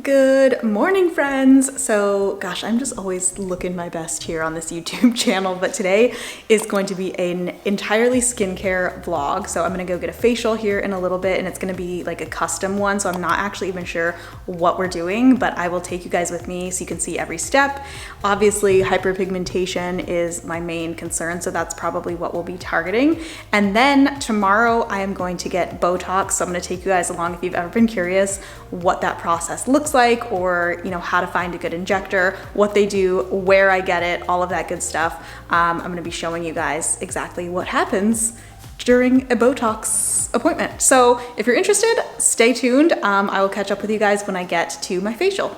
Good morning, friends. So gosh, I'm just always looking my best here on this YouTube channel, but today is going to be an entirely skincare vlog. So I'm gonna go get a facial here in a little bit, and it's gonna be like a custom one, so I'm not actually even sure what we're doing, but I will take you guys with me so you can see every step. Obviously, hyperpigmentation is my main concern, so that's probably what we'll be targeting. And then tomorrow I am going to get Botox, so I'm gonna take you guys along if you've ever been curious what that process looks like, or how to find a good injector, what they do, where I get it, all of that good stuff. I'm gonna be showing you guys exactly what happens during a Botox appointment. So if you're interested, stay tuned. I will catch up with you guys when I get to my facial.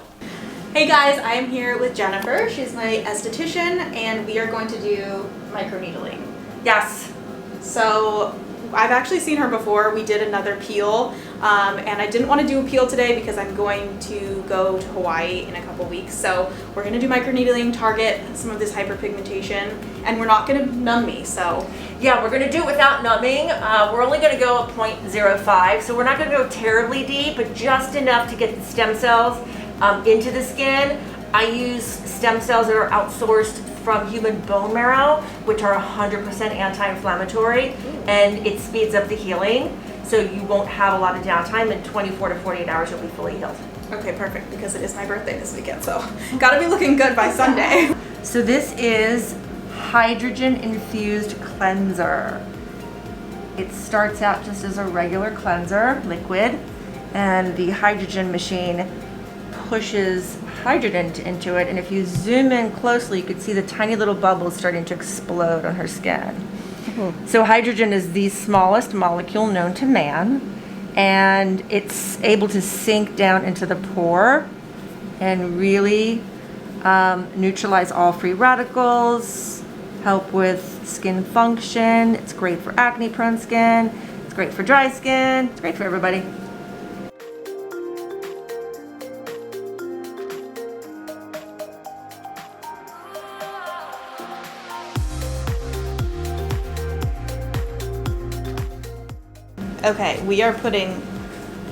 Hey guys, I am here with Jennifer. She's my esthetician, and we are going to do microneedling. Yes. So I've actually seen her before. We did another peel, and I didn't want to do a peel today because I'm going to go to Hawaii in a couple weeks. So we're going to do microneedling, target some of this hyperpigmentation, and we're not going to numb me. So yeah, we're going to do it without numbing. We're only going to go at 0.05, so we're not going to go terribly deep, but just enough to get the stem cells into the skin. I use stem cells that are outsourced from human bone marrow, which are 100% anti-inflammatory, and it speeds up the healing, so you won't have a lot of downtime. In 24 to 48 hours, you'll be fully healed. Okay, perfect, because it is my birthday this weekend, so gotta be looking good by Sunday. So this is hydrogen infused cleanser. It starts out just as a regular cleanser, liquid, and the hydrogen machine pushes hydrogen into it, and if you zoom in closely, you can see the tiny little bubbles starting to explode on her skin. So hydrogen is the smallest molecule known to man, and it's able to sink down into the pore and really neutralize all free radicals, help with skin function. It's great for acne prone skin, it's great for dry skin, it's great for everybody. Okay, we are putting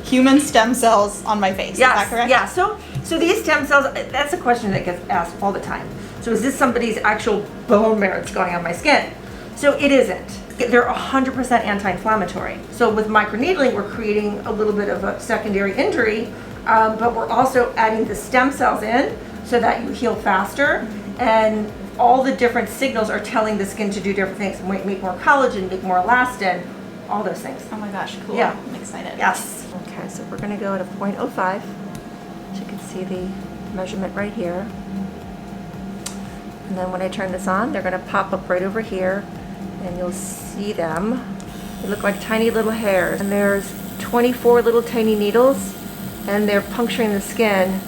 human stem cells on my face. Yes, is that correct? Yeah, so these stem cells, that's a question that gets asked all the time. So is this somebody's actual bone marrow that's going on my skin? So it isn't. They're 100% anti-inflammatory. So with microneedling, we're creating a little bit of a secondary injury, but we're also adding the stem cells in so that you heal faster, and all the different signals are telling the skin to do different things. Make more collagen, make more elastin, all those things. Oh my gosh, cool. Yeah. I'm excited. Yes. Okay, so we're going to go at a 0.05. So you can see the measurement right here. And then when I turn this on, they're going to pop up right over here, and you'll see them. They look like tiny little hairs. And there's 24 little tiny needles, and they're puncturing the skin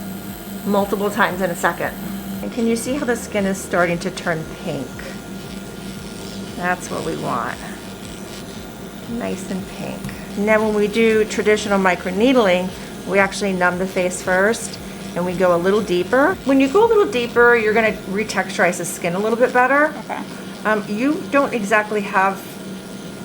multiple times in a second. And can you see how the skin is starting to turn pink? That's what we want. Nice and pink. Now when we do traditional microneedling, we actually numb the face first, and we go a little deeper. When you go a little deeper, you're going to retexturize the skin a little bit better. Okay. You don't exactly have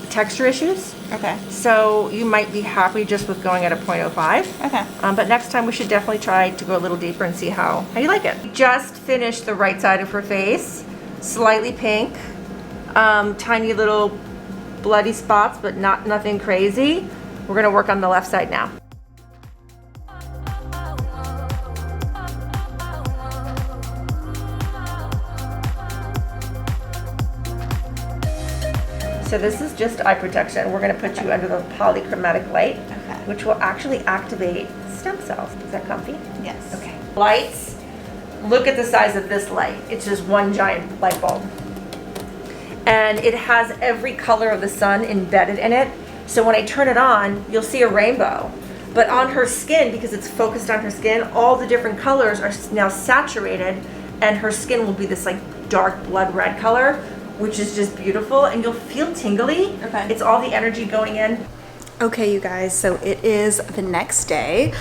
texture issues. Okay. So you might be happy just with going at a 0.05. Okay. But next time we should definitely try to go a little deeper and see how you like it. Just finished the right side of her face, slightly pink, tiny little bloody spots, but nothing crazy. We're gonna work on the left side now. So this is just eye protection. We're gonna put you under the polychromatic light, which will actually activate stem cells. Is that comfy? Yes. Okay. Lights, look at the size of this light. It's just one giant light bulb. And it has every color of the sun embedded in it. So when I turn it on, you'll see a rainbow. But on her skin, because it's focused on her skin, all the different colors are now saturated, and her skin will be this like dark blood red color, which is just beautiful, and you'll feel tingly. Okay. It's all the energy going in. Okay, you guys, so it is the next day.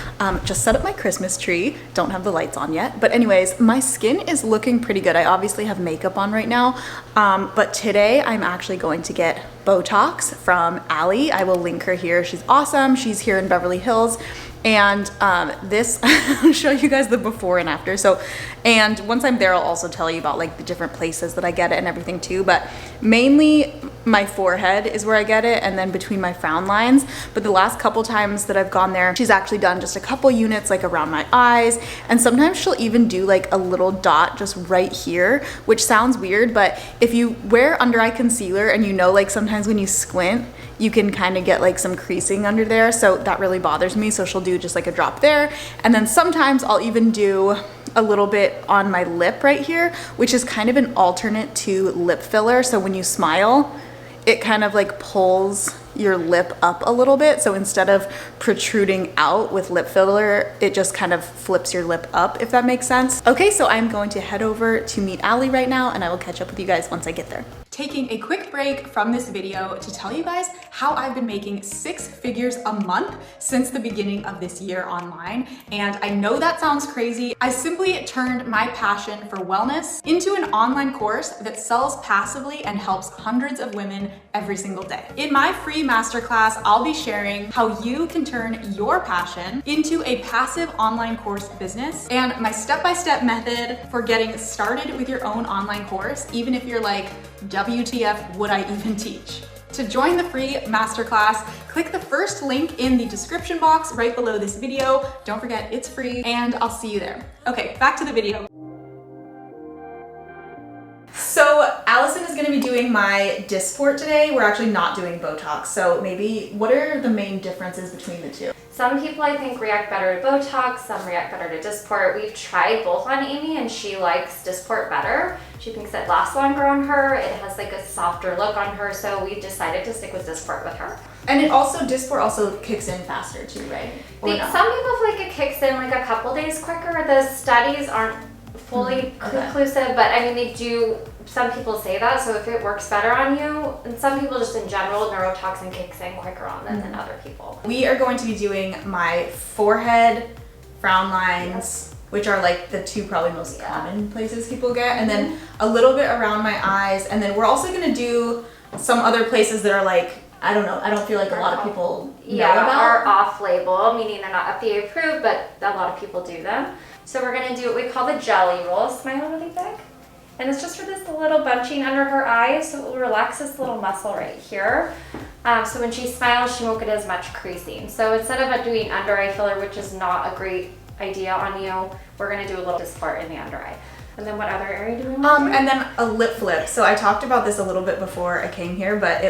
Just set up my Christmas tree. Don't have the lights on yet. But anyways, my skin is looking pretty good. I obviously have makeup on right now. But today I'm actually going to get Botox from Allie. I will link her here. She's awesome. She's here in Beverly Hills. And this, I'll show you guys the before and after. So, and once I'm there, I'll also tell you about like the different places that I get it and everything too. But mainly my forehead is where I get it, and then between my frown lines. But the last couple times that I've gone there, she's actually done just a couple units like around my eyes. And sometimes she'll even do like a little dot just right here, which sounds weird, but if you wear under eye concealer and you know, like sometimes when you squint, you can kind of get like some creasing under there. So that really bothers me. So she'll do just like a drop there. And then sometimes I'll even do a little bit on my lip right here, which is kind of an alternate to lip filler. So when you smile, it kind of like pulls your lip up a little bit. So instead of protruding out with lip filler, it just kind of flips your lip up, if that makes sense. Okay, so I'm going to head over to meet Allie right now, and I will catch up with you guys once I get there. Taking a quick break from this video to tell you guys how I've been making 6 figures a month since the beginning of this year online. And I know that sounds crazy. I simply turned my passion for wellness into an online course that sells passively and helps hundreds of women every single day. In my free masterclass, I'll be sharing how you can turn your passion into a passive online course business, and my step-by-step method for getting started with your own online course, even if you're like, WTF, would I even teach? To join the free masterclass, click the first link in the description box right below this video. Don't forget, it's free, and I'll see you there. Okay, back to the video. So Alyson is going to be doing my Dysport today. We're actually not doing Botox. So maybe what are the main differences between the two? Some people I think react better to Botox, some react better to Dysport. We've tried both on Amy and she likes Dysport better. She thinks it lasts longer on her. It has like a softer look on her. So we've decided to stick with Dysport with her. And Dysport also kicks in faster too, right? Some people feel like it kicks in like a couple days quicker. The studies aren't fully conclusive, but I mean they do, some people say that, so if it works better on you, and some people just in general, neurotoxin kicks in quicker on them than other people. We are going to be doing my forehead, frown lines, which are like the two probably most common places people get, and then a little bit around my eyes, and then we're also going to do some other places that are like, I don't know, I don't feel like a lot of people know about. Are off-label, meaning they're not FDA approved, but a lot of people do them. So we're going to do what we call the jelly roll. Smile really big. And it's just for this little bunching under her eyes, so it will relax this little muscle right here. So when she smiles, she won't get as much creasing. So instead of doing under eye filler, which is not a great idea on you, we're going to do a little Dysport in the under eye. And then what other area do we want to do? And then a lip flip. So I talked about this a little bit before I came here, but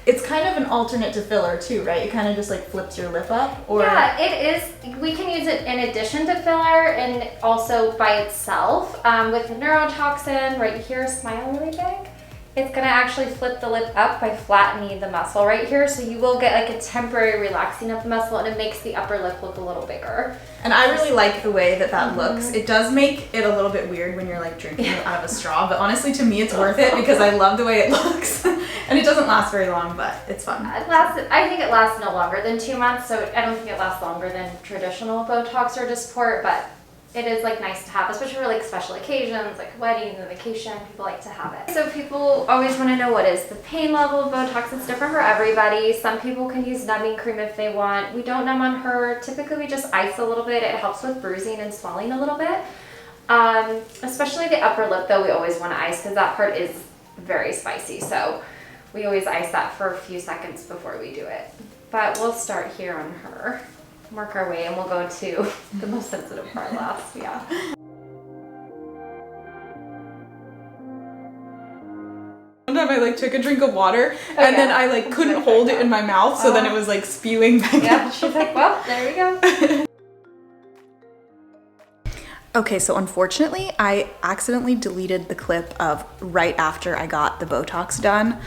it's kind of an alternate to filler too, right? It kind of just like flips your lip up, or? Yeah, it is. We can use it in addition to filler and also by itself. With the neurotoxin right here, smile really big. It's gonna actually flip the lip up by flattening the muscle right here. So you will get like a temporary relaxing of the muscle, and it makes the upper lip look a little bigger. And I really like the way that looks. It does make it a little bit weird when you're like drinking it out of a straw, but honestly to me it's worth it because I love the way it looks. And it doesn't last very long, but it's fun. I think it lasts no longer than 2 months, so I don't think it lasts longer than traditional Botox or Dysport, but it is like nice to have, especially for like special occasions, like weddings and vacation, people like to have it. So people always want to know what is the pain level of Botox. It's different for everybody. Some people can use numbing cream if they want. We don't numb on her. Typically we just ice a little bit. It helps with bruising and swelling a little bit. Especially the upper lip though, we always want to ice because that part is very spicy. So we always ice that for a few seconds before we do it. But we'll start here on her. Work our way and we'll go to the most sensitive part last. Yeah. One time I like took a drink of water and then I like couldn't hold it in my mouth, so then it was like spewing back out. She's like, well, there we go. Okay, so unfortunately, I accidentally deleted the clip of right after I got the Botox done.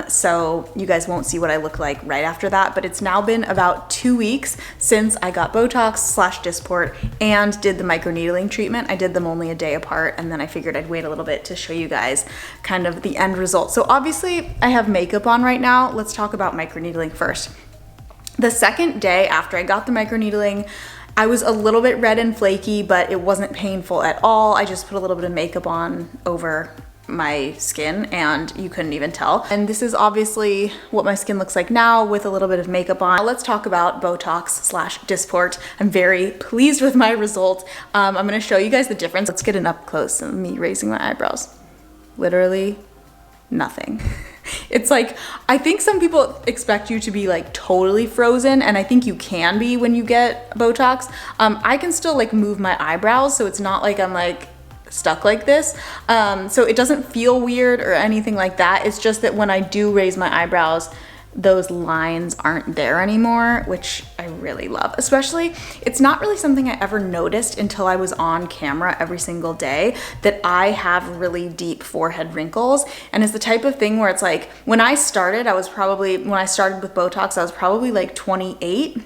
So you guys won't see what I look like right after that, but it's now been about 2 weeks since I got Botox/Dysport and did the microneedling treatment. I did them only a day apart, and then I figured I'd wait a little bit to show you guys kind of the end result. So obviously I have makeup on right now. Let's talk about microneedling first. The second day after I got the microneedling, I was a little bit red and flaky, but it wasn't painful at all. I just put a little bit of makeup on over my skin and you couldn't even tell. And this is obviously what my skin looks like now with a little bit of makeup on. Now let's talk about Botox slash Dysport. I'm very pleased with my result. I'm gonna show you guys the difference. Let's get an up close of me raising my eyebrows. Literally nothing. It's like, I think some people expect you to be like totally frozen, and I think you can be when you get Botox. I can still like move my eyebrows, so it's not like I'm like stuck like this. So it doesn't feel weird or anything like that. It's just that when I do raise my eyebrows, those lines aren't there anymore, which I really love. Especially, it's not really something I ever noticed until I was on camera every single day, that I have really deep forehead wrinkles. And it's the type of thing where it's like, when I started with Botox, I was probably like 28.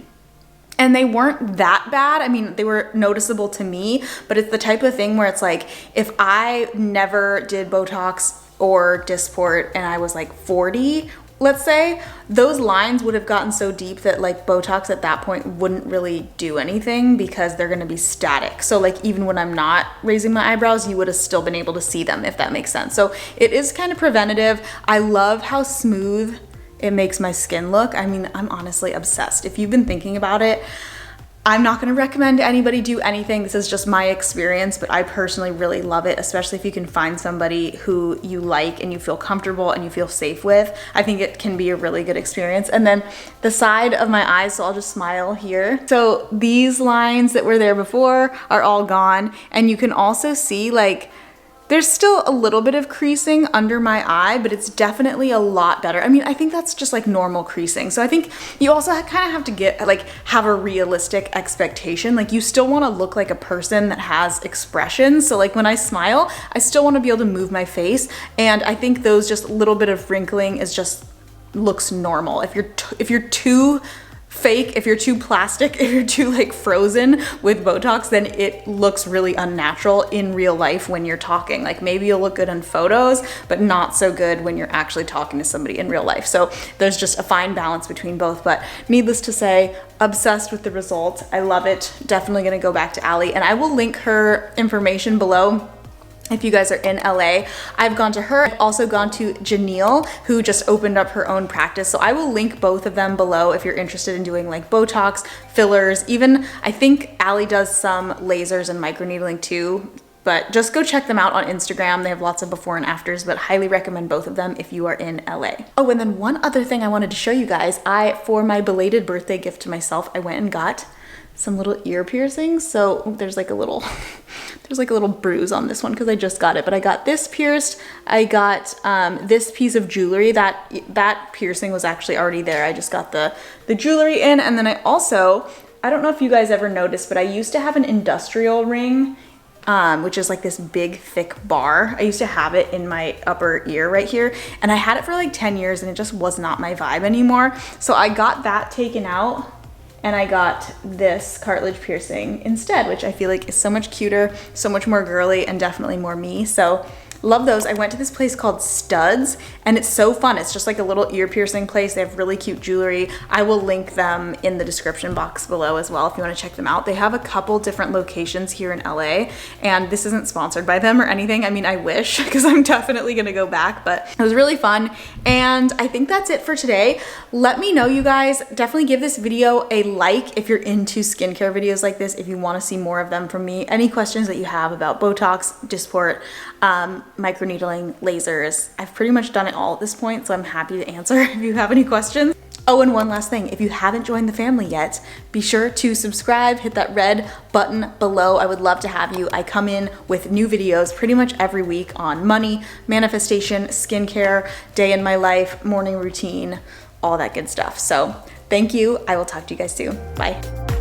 And they weren't that bad. I mean, they were noticeable to me, but it's the type of thing where it's like, if I never did Botox or Dysport and I was like 40, let's say, those lines would have gotten so deep that like Botox at that point wouldn't really do anything because they're gonna be static. So like even when I'm not raising my eyebrows, you would have still been able to see them, if that makes sense. So it is kind of preventative. I love how smooth it makes my skin look. I mean, I'm honestly obsessed. If you've been thinking about it, I'm not gonna recommend anybody do anything. This is just my experience, but I personally really love it, especially if you can find somebody who you like and you feel comfortable and you feel safe with. I think it can be a really good experience. And then the side of my eyes, so I'll just smile here. So these lines that were there before are all gone. And you can also see like, there's still a little bit of creasing under my eye, but it's definitely a lot better. I mean, I think that's just like normal creasing. So I think you also kind of have to have a realistic expectation. Like you still want to look like a person that has expression. So like when I smile, I still want to be able to move my face. And I think those just little bit of wrinkling looks normal. If you're too fake, if you're too plastic, if you're too like frozen with Botox, then it looks really unnatural in real life when you're talking. Like maybe you'll look good in photos, but not so good when you're actually talking to somebody in real life. So there's just a fine balance between both. But needless to say, obsessed with the results. I love it. Definitely gonna go back to Ally, and I will link her information below. If you guys are in LA, I've gone to her. I've also gone to Ginille, who just opened up her own practice. So I will link both of them below if you're interested in doing like Botox, fillers, even I think Ally does some lasers and microneedling too. But just go check them out on Instagram. They have lots of before and afters, but highly recommend both of them if you are in LA. Oh, and then one other thing I wanted to show you guys. For my belated birthday gift to myself, I went and got some little ear piercings. So there's like a little bruise on this one because I just got it, but I got this pierced. I got this piece of jewelry. That piercing was actually already there. I just got the jewelry in, and then I don't know if you guys ever noticed, but I used to have an industrial ring, which is like this big thick bar. I used to have it in my upper ear right here, and I had it for like 10 years and it just was not my vibe anymore. So I got that taken out, and I got this cartilage piercing instead, which I feel like is so much cuter, so much more girly, and definitely more me. So love those. I went to this place called Studs, and it's so fun. It's just like a little ear piercing place. They have really cute jewelry. I will link them in the description box below as well if you want to check them out. They have a couple different locations here in LA, and this isn't sponsored by them or anything. I mean, I wish, because I'm definitely gonna go back, but it was really fun. And I think that's it for today. Let me know, you guys. Definitely give this video a like if you're into skincare videos like this, if you want to see more of them from me. Any questions that you have about Botox, Dysport, microneedling, lasers. I've pretty much done it all at this point, so I'm happy to answer if you have any questions. Oh, and one last thing, if you haven't joined the family yet, be sure to subscribe, hit that red button below. I would love to have you. I come in with new videos pretty much every week on money, manifestation, skincare, day in my life, morning routine, all that good stuff. So thank you. I will talk to you guys soon. Bye.